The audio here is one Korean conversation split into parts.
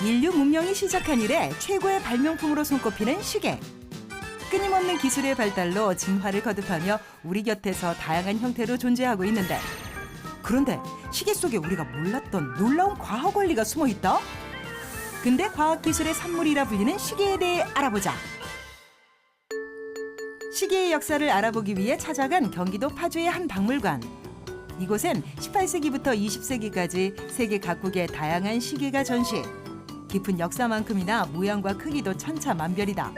인류 문명이 시작한 이래 최고의 발명품으로 손꼽히는 시계. 끊임없는 기술의 발달로 진화를 거듭하며 우리 곁에서 다양한 형태로 존재하고 있는데, 그런데 시계 속에 우리가 몰랐던 놀라운 과학 원리가 숨어 있다? 근대 과학기술의 산물이라 불리는 시계에 대해 알아보자. 시계의 역사를 알아보기 위해 찾아간 경기도 파주의 한 박물관. 이곳엔 18세기부터 20세기까지 세계 각국의 다양한 시계가 전시. 깊은 역사만큼이나 모양과 크기도 천차만별이다.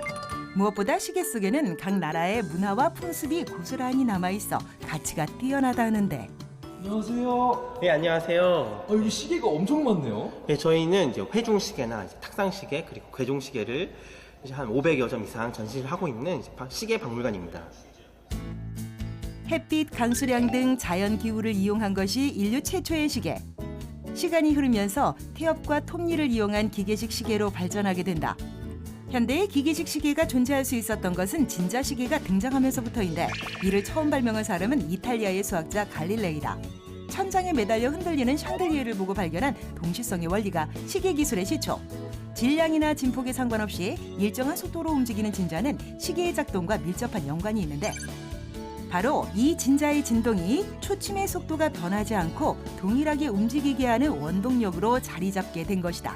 무엇보다 시계 속에는 각 나라의 문화와 풍습이 고스란히 남아있어 가치가 뛰어나다는데. 안녕하세요. 네, 안녕하세요. 여기 시계가 엄청 많네요. 네, 저희는 이제 회중시계나 이제 탁상시계 그리고 괴종시계를 이제 한 500여 점 이상 전시를 하고 있는 시계 박물관입니다. 햇빛, 강수량 등 자연 기후를 이용한 것이 인류 최초의 시계. 시간이 흐르면서 태엽과 톱니를 이용한 기계식 시계로 발전하게 된다. 현대의 기계식 시계가 존재할 수 있었던 것은 진자 시계가 등장하면서부터인데, 이를 처음 발명한 사람은 이탈리아의 수학자 갈릴레이다. 천장에 매달려 흔들리는 샹들리에를 보고 발견한 동시성의 원리가 시계 기술의 시초. 질량이나 진폭에 상관없이 일정한 속도로 움직이는 진자는 시계의 작동과 밀접한 연관이 있는데, 바로 이 진자의 진동이 초침의 속도가 변하지 않고 동일하게 움직이게 하는 원동력으로 자리 잡게 된 것이다.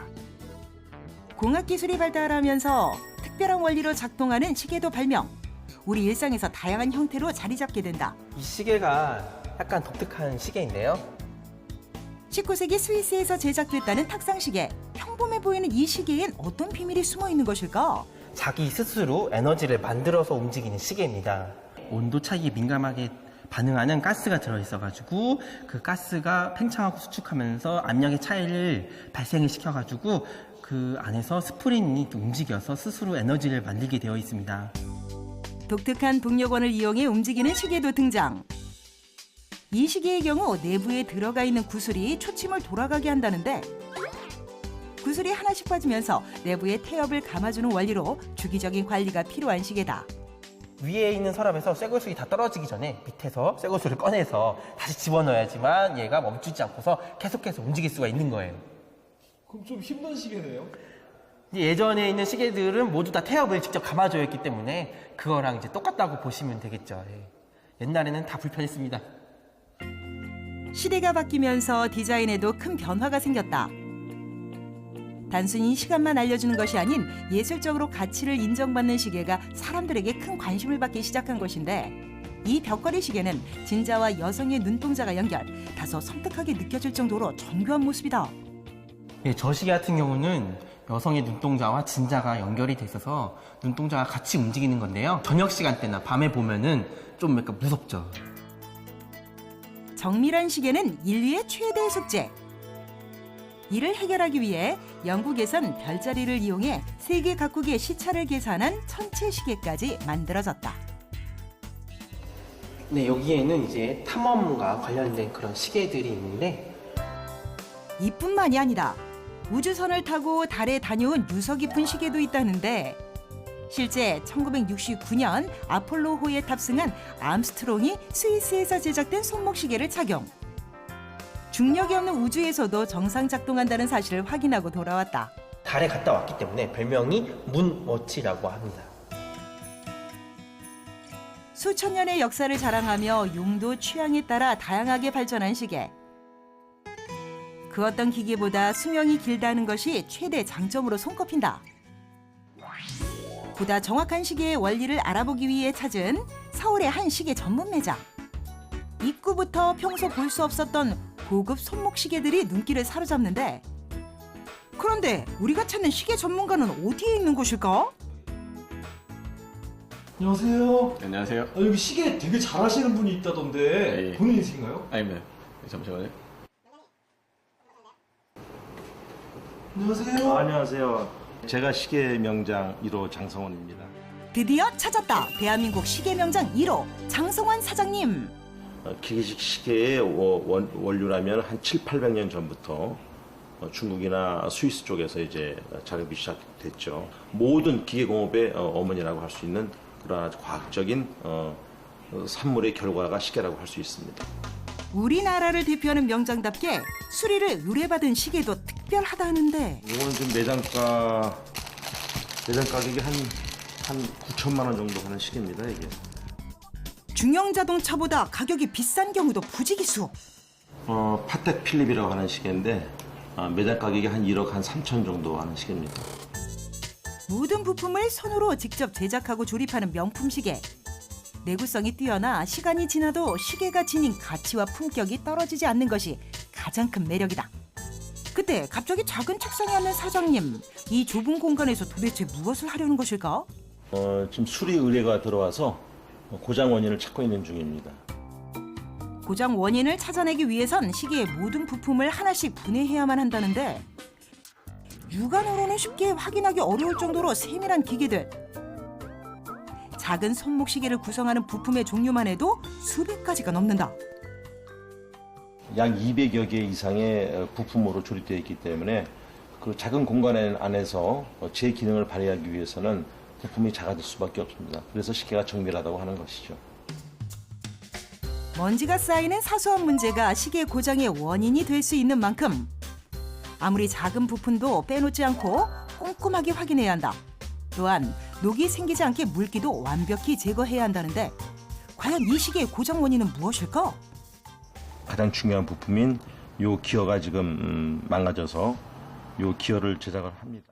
공학기술이 발달하면서 특별한 원리로 작동하는 시계도 발명. 우리 일상에서 다양한 형태로 자리 잡게 된다. 이 시계가 약간 독특한 시계인데요. 19세기 스위스에서 제작됐다는 탁상시계. 평범해 보이는 이 시계엔 어떤 비밀이 숨어 있는 것일까? 자기 스스로 에너지를 만들어서 움직이는 시계입니다. 온도 차이에 민감하게 반응하는 가스가 들어있어가지고 그 가스가 팽창하고 수축하면서 압력의 차이를 발생을 시켜가지고 그 안에서 스프링이 움직여서 스스로 에너지를 만들게 되어 있습니다. 독특한 동력원을 이용해 움직이는 시계도 등장. 이 시계의 경우 내부에 들어가 있는 구슬이 초침을 돌아가게 한다는데, 구슬이 하나씩 빠지면서 내부의 태엽을 감아주는 원리로 주기적인 관리가 필요한 시계다. 위에 있는 서랍에서 쇠구슬이 다 떨어지기 전에 밑에서 쇠구슬을 꺼내서 다시 집어넣어야지만 얘가 멈추지 않고서 계속해서 움직일 수가 있는 거예요. 그럼 좀 힘든 시계네요. 예전에 있는 시계들은 모두 다 태엽을 직접 감아줘야 했기 때문에 그거랑 이제 똑같다고 보시면 되겠죠. 옛날에는 다 불편했습니다. 시대가 바뀌면서 디자인에도 큰 변화가 생겼다. 단순히 시간만 알려주는 것이 아닌 예술적으로 가치를 인정받는 시계가 사람들에게 큰 관심을 받기 시작한 것인데, 이 벽걸이 시계는 진자와 여성의 눈동자가 연결, 다소 섬뜩하게 느껴질 정도로 정교한 모습이다. 예, 저 시계 같은 경우는 여성의 눈동자와 진자가 연결이 돼 있어서 눈동자가 같이 움직이는 건데요. 저녁 시간대나 밤에 보면은 좀 약간 무섭죠. 정밀한 시계는 인류의 최대 숙제. 이를 해결하기 위해 영국에선 별자리를 이용해 세계 각국의 시차를 계산한 천체 시계까지 만들어졌다. 네, 여기에는 이제 탐험과 관련된 그런 시계들이 있는데, 이뿐만이 아니라 우주선을 타고 달에 다녀온 유서 깊은 시계도 있다는데, 실제 1969년 아폴로호에 탑승한 암스트롱이 스위스에서 제작된 손목시계를 착용. 중력이 없는 우주에서도 정상 작동한다는 사실을 확인하고 돌아왔다. 달에 갔다 왔기 때문에 별명이 문워치라고 합니다. 수천 년의 역사를 자랑하며 용도 취향에 따라 다양하게 발전한 시계. 그 어떤 기계보다 수명이 길다는 것이 최대 장점으로 손꼽힌다. 보다 정확한 시계의 원리를 알아보기 위해 찾은 서울의 한 시계 전문 매장. 입구부터 평소 볼 수 없었던 고급 손목시계들이 눈길을 사로잡는데, 그런데 우리가 찾는 시계 전문가는 어디에 있는 곳일까? 안녕하세요. 안녕하세요. 여기 시계 되게 잘하시는 분이 있다던데 예. 본인이신가요? 아닙니다. 잠시만요. 안녕하세요. 안녕하세요. 제가 시계 명장 1호 장성원입니다. 드디어 찾았다. 대한민국 시계 명장 1호 장성원 사장님. 기계식 시계의 원료라면 한 7, 800년 전부터 중국이나 스위스 쪽에서 이제 작업이 시작됐죠. 모든 기계공업의 어머니라고 할 수 있는 그런 아주 과학적인 산물의 결과가 시계라고 할 수 있습니다. 우리나라를 대표하는 명장답게 수리를 의뢰받은 시계도 특별하다는데 이거는 지금 매장 가격이 한 9천만 원 정도 하는 시계입니다, 이게. 중형 자동차보다 가격이 비싼 경우도 부지기수. 파텍 필립이라고 하는 시계인데 매장 가격이 한 1억 한 3천 정도 하는 시계입니다. 모든 부품을 손으로 직접 제작하고 조립하는 명품 시계. 내구성이 뛰어나 시간이 지나도 시계가 지닌 가치와 품격이 떨어지지 않는 것이 가장 큰 매력이다. 그때 갑자기 작은 책상에 앉는 사장님. 이 좁은 공간에서 도대체 무엇을 하려는 것일까? 지금 수리 의뢰가 들어와서 고장 원인을 찾고 있는 중입니다. 고장 원인을 찾아내기 위해선 시계의 모든 부품을 하나씩 분해해야만 한다는데 육안으로는 쉽게 확인하기 어려울 정도로 세밀한 기계들. 작은 손목 시계를 구성하는 부품의 종류만 해도 수백 가지가 넘는다. 약 200여 개 이상의 부품으로 조립되어 있기 때문에 그 작은 공간 안에서 제 기능을 발휘하기 위해서는 부품이 작아질 수밖에 없습니다. 그래서 시계가 정밀하다고 하는 것이죠. 먼지가 쌓이는 사소한 문제가 시계 고장의 원인이 될 수 있는 만큼 아무리 작은 부품도 빼놓지 않고 꼼꼼하게 확인해야 한다. 또한 녹이 생기지 않게 물기도 완벽히 제거해야 한다는데 과연 이 시계의 고장 원인은 무엇일까? 가장 중요한 부품인 요 기어가 지금 망가져서 요 기어를 제작을 합니다.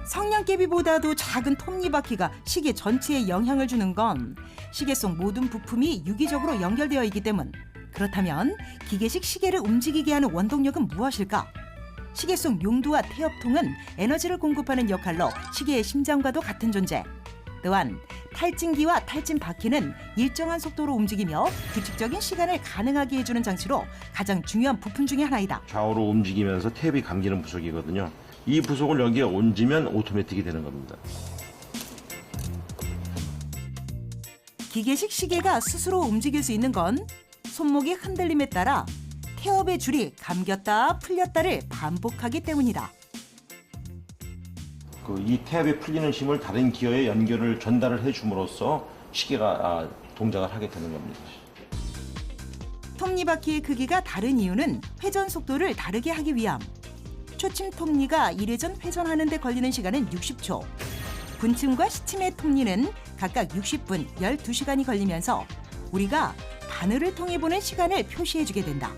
성냥개비보다도 작은 톱니바퀴가 시계 전체에 영향을 주는 건 시계 속 모든 부품이 유기적으로 연결되어 있기 때문. 그렇다면 기계식 시계를 움직이게 하는 원동력은 무엇일까? 시계 속 용두와 태엽통은 에너지를 공급하는 역할로 시계의 심장과도 같은 존재. 또한 탈진기와 탈진바퀴는 일정한 속도로 움직이며 규칙적인 시간을 가능하게 해주는 장치로 가장 중요한 부품 중에 하나이다. 좌우로 움직이면서 탭이 감기는 부속이거든요. 이 부속을 여기에 얹으면 오토매틱이 되는 겁니다. 기계식 시계가 스스로 움직일 수 있는 건 손목의 흔들림에 따라 태엽의 줄이 감겼다 풀렸다를 반복하기 때문이다. 이 탭에 풀리는 힘을 다른 기어에 연결을 전달을 해줌으로써 시계가 동작을 하게 되는 겁니다. 톱니바퀴의 크기가 다른 이유는 회전 속도를 다르게 하기 위함. 초침 톱니가 1회전 회전하는 데 걸리는 시간은 60초. 분침과 시침의 톱니는 각각 60분, 12시간이 걸리면서 우리가 바늘을 통해 보는 시간을 표시해주게 된다.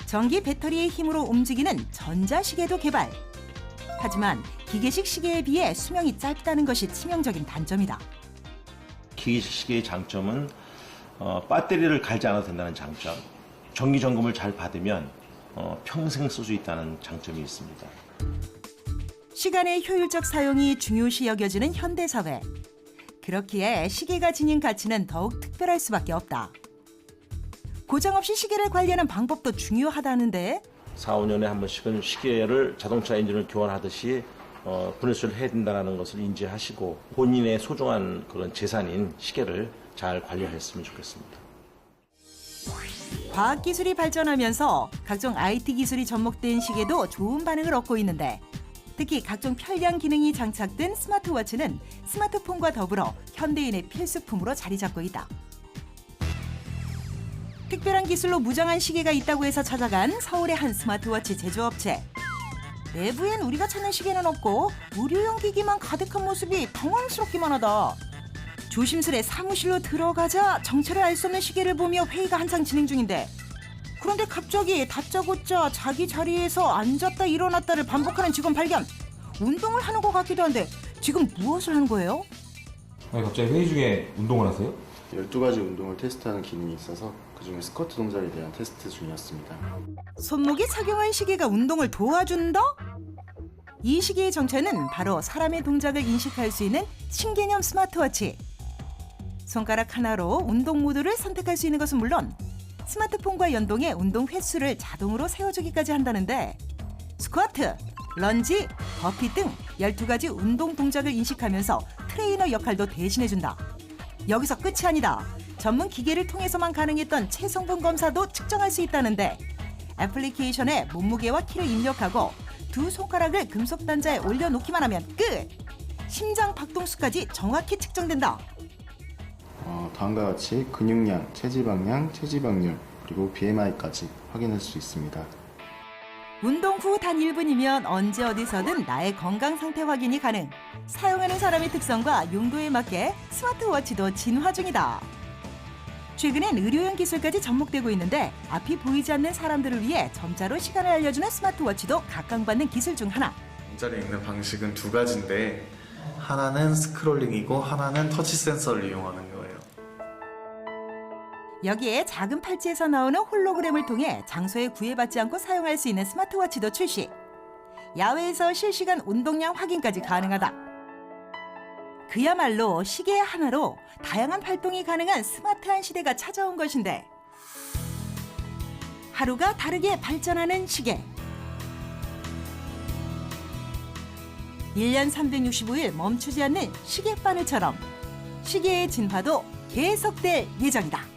전기 배터리의 힘으로 움직이는 전자시계도 개발. 하지만 기계식 시계에 비해 수명이 짧다는 것이 치명적인 단점이다. 기계식 시계의 장점은 배터리를 갈지 않아도 된다는 장점, 정기 점검을 잘 받으면 평생 쓸 수 있다는 장점이 있습니다. 시간의 효율적 사용이 중요시 여겨지는 현대사회. 그렇기에 시계가 지닌 가치는 더욱 특별할 수밖에 없다. 고장 없이 시계를 관리하는 방법도 중요하다는데 4, 5년에 한 번씩은 시계를 자동차 엔진을 교환하듯이 분해수를 해야 된다는 것을 인지하시고 본인의 소중한 그런 재산인 시계를 잘 관리했으면 좋겠습니다. 과학기술이 발전하면서 각종 IT 기술이 접목된 시계도 좋은 반응을 얻고 있는데 특히 각종 편리한 기능이 장착된 스마트워치는 스마트폰과 더불어 현대인의 필수품으로 자리 잡고 있다. 특별한 기술로 무장한 시계가 있다고 해서 찾아간 서울의 한 스마트워치 제조업체. 내부엔 우리가 찾는 시계는 없고 무료용 기기만 가득한 모습이 당황스럽기만 하다. 조심스레 사무실로 들어가자 정체를 알 수 없는 시계를 보며 회의가 한창 진행 중인데 그런데 갑자기 다짜고짜 자기 자리에서 앉았다 일어났다를 반복하는 직원 발견. 운동을 하는 것 같기도 한데 지금 무엇을 하는 거예요? 아니, 갑자기 회의 중에 운동을 하세요? 12가지 운동을 테스트하는 기능이 있어서 그중에 스쿼트 동작에 대한 테스트 중이었습니다. 손목에 착용한 시계가 운동을 도와준다? 이 시계의 정체는 바로 사람의 동작을 인식할 수 있는 신개념 스마트워치. 손가락 하나로 운동 모드를 선택할 수 있는 것은 물론 스마트폰과 연동해 운동 횟수를 자동으로 세워주기까지 한다는데 스쿼트, 런지, 버피 등 12가지 운동 동작을 인식하면서 트레이너 역할도 대신해준다. 여기서 끝이 아니다. 전문 기계를 통해서만 가능했던 체성분 검사도 측정할 수 있다는데 애플리케이션에 몸무게와 키를 입력하고 두 손가락을 금속 단자에 올려놓기만 하면 끝! 심장 박동수까지 정확히 측정된다. 다음과 같이 근육량, 체지방량, 체지방률, 그리고 BMI까지 확인할 수 있습니다. 운동 후 단 1분이면 언제 어디서든 나의 건강 상태 확인이 가능. 사용하는 사람의 특성과 용도에 맞게 스마트워치도 진화 중이다. 최근엔 의료용 기술까지 접목되고 있는데 앞이 보이지 않는 사람들을 위해 점자로 시간을 알려주는 스마트워치도 각광받는 기술 중 하나. 점자를 읽는 방식은 두 가지인데 하나는 스크롤링이고 하나는 터치 센서를 이용하는 거예요. 여기에 작은 팔찌에서 나오는 홀로그램을 통해 장소에 구애받지 않고 사용할 수 있는 스마트워치도 출시. 야외에서 실시간 운동량 확인까지 가능하다. 그야말로 시계 하나로 다양한 활동이 가능한 스마트한 시대가 찾아온 것인데 하루가 다르게 발전하는 시계. 1년 365일 멈추지 않는 시계바늘처럼 시계의 진화도 계속될 예정이다.